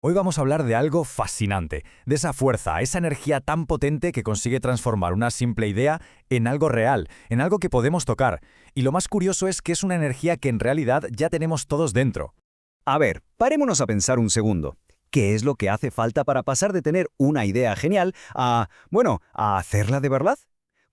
Hoy vamos a hablar de algo fascinante, de esa fuerza, esa energía tan potente que consigue transformar una simple idea en algo real, en algo que podemos tocar. Y lo más curioso es que es una energía que en realidad ya tenemos todos dentro. A ver, parémonos a pensar un segundo. ¿Qué es lo que hace falta para pasar de tener una idea genial a hacerla de verdad?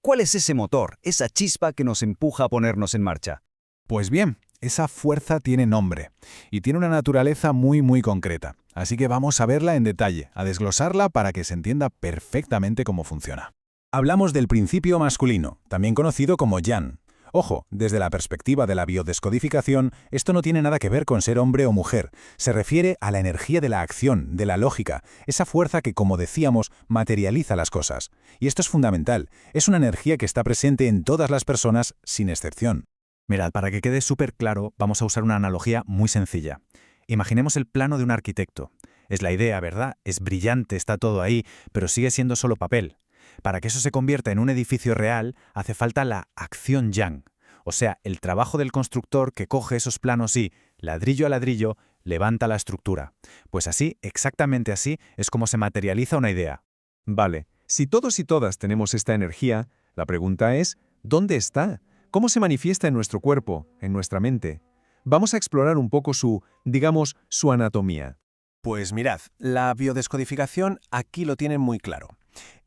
¿Cuál es ese motor, esa chispa que nos empuja a ponernos en marcha? Pues bien, esa fuerza tiene nombre y tiene una naturaleza muy concreta. Así que vamos a verla en detalle, a desglosarla para que se entienda perfectamente cómo funciona. Hablamos del principio masculino, también conocido como yang. Ojo, desde la perspectiva de la biodescodificación, esto no tiene nada que ver con ser hombre o mujer. Se refiere a la energía de la acción, de la lógica, esa fuerza que, como decíamos, materializa las cosas. Y esto es fundamental. Es una energía que está presente en todas las personas, sin excepción. Mirad, para que quede súper claro, vamos a usar una analogía muy sencilla. Imaginemos el plano de un arquitecto. Es la idea, ¿verdad? Es brillante, está todo ahí, pero sigue siendo solo papel. Para que eso se convierta en un edificio real, hace falta la acción yang. O sea, el trabajo del constructor que coge esos planos y, ladrillo a ladrillo, levanta la estructura. Pues así, exactamente así, es como se materializa una idea. Vale, si todos y todas tenemos esta energía, la pregunta es, ¿dónde está? ¿Cómo se manifiesta en nuestro cuerpo, en nuestra mente? Vamos a explorar un poco su anatomía. Pues mirad, la biodescodificación aquí lo tienen muy claro.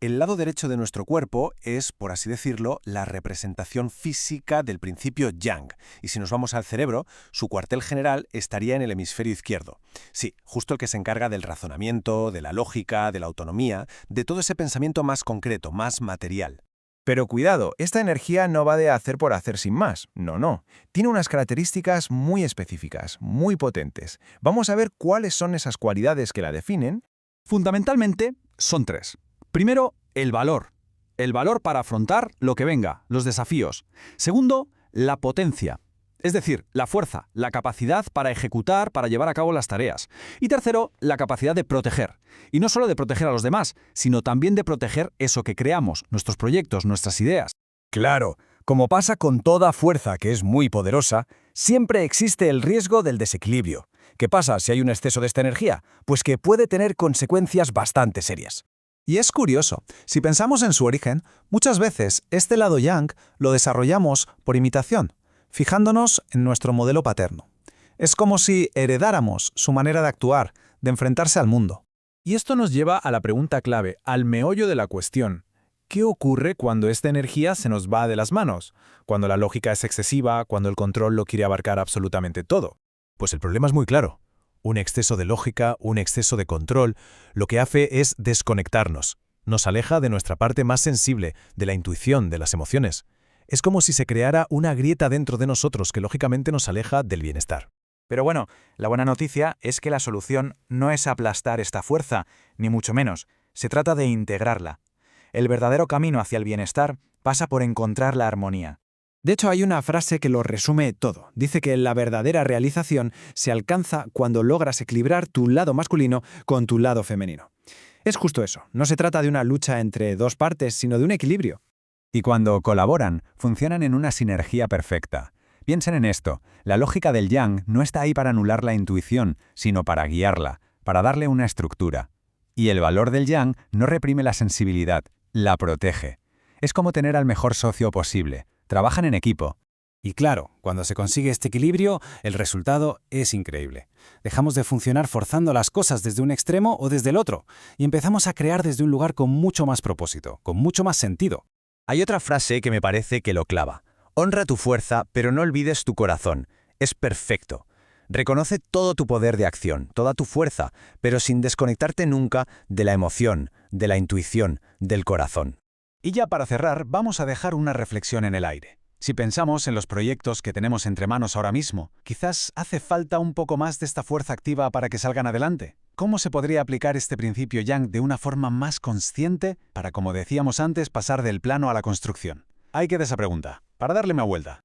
El lado derecho de nuestro cuerpo es, por así decirlo, la representación física del principio yang. Y si nos vamos al cerebro, su cuartel general estaría en el hemisferio izquierdo. Sí, justo el que se encarga del razonamiento, de la lógica, de la autonomía, de todo ese pensamiento más concreto, más material. Pero cuidado, esta energía no va de hacer por hacer sin más. No. Tiene unas características muy específicas, muy potentes. Vamos a ver cuáles son esas cualidades que la definen. Fundamentalmente, son tres. Primero, el valor. El valor para afrontar lo que venga, los desafíos. Segundo, la potencia. Es decir, la fuerza, la capacidad para ejecutar, para llevar a cabo las tareas. Y tercero, la capacidad de proteger. Y no solo de proteger a los demás, sino también de proteger eso que creamos, nuestros proyectos, nuestras ideas. Claro, como pasa con toda fuerza que es muy poderosa, siempre existe el riesgo del desequilibrio. ¿Qué pasa si hay un exceso de esta energía? Pues que puede tener consecuencias bastante serias. Y es curioso, si pensamos en su origen, muchas veces este lado yang lo desarrollamos por imitación, fijándonos en nuestro modelo paterno. Es como si heredáramos su manera de actuar, de enfrentarse al mundo. Y esto nos lleva a la pregunta clave, al meollo de la cuestión. ¿Qué ocurre cuando esta energía se nos va de las manos? Cuando la lógica es excesiva, cuando el control lo quiere abarcar absolutamente todo. Pues el problema es muy claro. Un exceso de lógica, un exceso de control, lo que hace es desconectarnos. Nos aleja de nuestra parte más sensible, de la intuición, de las emociones. Es como si se creara una grieta dentro de nosotros que lógicamente nos aleja del bienestar. Pero bueno, la buena noticia es que la solución no es aplastar esta fuerza, ni mucho menos. Se trata de integrarla. El verdadero camino hacia el bienestar pasa por encontrar la armonía. De hecho, hay una frase que lo resume todo. Dice que la verdadera realización se alcanza cuando logras equilibrar tu lado masculino con tu lado femenino. Es justo eso. No se trata de una lucha entre dos partes, sino de un equilibrio. Y cuando colaboran, funcionan en una sinergia perfecta. Piensen en esto, la lógica del yang no está ahí para anular la intuición, sino para guiarla, para darle una estructura. Y el valor del yang no reprime la sensibilidad, la protege. Es como tener al mejor socio posible. Trabajan en equipo. Y claro, cuando se consigue este equilibrio, el resultado es increíble. Dejamos de funcionar forzando las cosas desde un extremo o desde el otro, y empezamos a crear desde un lugar con mucho más propósito, con mucho más sentido. Hay otra frase que me parece que lo clava. Honra tu fuerza, pero no olvides tu corazón. Es perfecto. Reconoce todo tu poder de acción, toda tu fuerza, pero sin desconectarte nunca de la emoción, de la intuición, del corazón. Y ya para cerrar, vamos a dejar una reflexión en el aire. Si pensamos en los proyectos que tenemos entre manos ahora mismo, quizás hace falta un poco más de esta fuerza activa para que salgan adelante. ¿Cómo se podría aplicar este principio yang de una forma más consciente para, como decíamos antes, pasar del plano a la construcción? Ahí queda esa pregunta, para darle una vuelta.